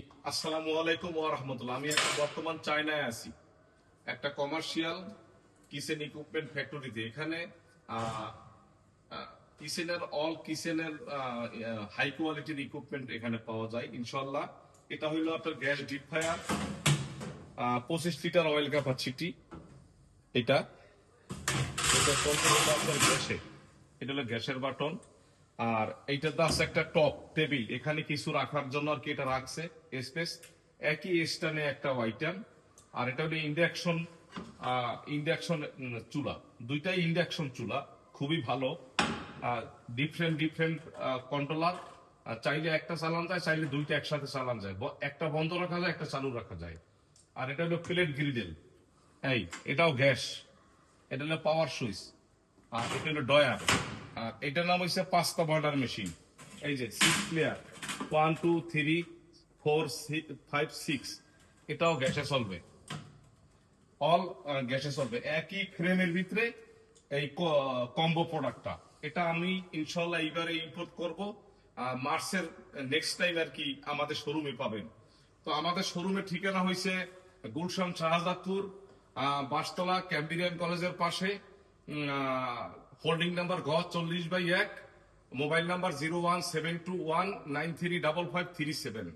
আসসালামু আলাইকুম ওয়া রাহমাতুল্লাহ। আমি এখন বর্তমান চায়নায় আছি, একটা কমার্শিয়াল কিচেন ইকুইপমেন্ট ফ্যাক্টরিতে। এখানে কিচেনের কিচেনের হাই কোয়ালিটির ইকুইপমেন্ট এখানে পাওয়া যায় ইনশাল্লাহ। এটা হইলো আপনার gas deep fryer, 25 litre oil capacity. এটা এটা কন্ট্রোল হলো আপনার গ্যাসে, এটা হলো গ্যাসের বাটন। আর এইটাতে আছে একটা টপ টেবিল, এখানে কিছু রাখার জন্য আর কি এটা রাখছে স্পেস। একই স্ট্যান্ডে একটা আইটেম। আর এটা হলো ইন্ডাকশন, ইন্ডাকশন চুলা, দুইটাই ইন্ডাকশন চুলা, খুবই ভালো। ডিফারেন্ট ডিফারেন্ট কন্ট্রোলার, চাইলে একটা চালান যায়, চাইলে দুইটা একসাথে চালান যায়, একটা বন্ধ রাখা যায়, একটা চালু রাখা যায়। আর এটা হলো প্লেট গ্রিডেল, এই এটাও গ্যাস, এটা হলো পাওয়ার সুইচ। আর এটা হলো ডয়ার। আর এটার নাম হচ্ছে পাস্তা বর্ডার মেশিন। এই যে 6 প্লেয়ার, 1 2 3 4 5 6, এটাও গ্যাসে চলবে, অল গ্যাসে চলবে। একই ফ্রেমের ভিতরে এই কম্বো প্রোডাক্টটা, এটা আমি ইনশাল্লাহ এইবারে ইম্পোর্ট করব মার্চের নেক্সট টাইম আর কি আমাদের শোরুমে পাবেন। তো আমাদের শোরুমের ঠিকানা হয়েছে গুলশান শাহজাদপুর, বাসতলা ক্যাম্বিরিয়ান কলেজের পাশে, হোল্ডিং নাম্বার ঘ 40/1, মোবাইল নাম্বার 01721935537।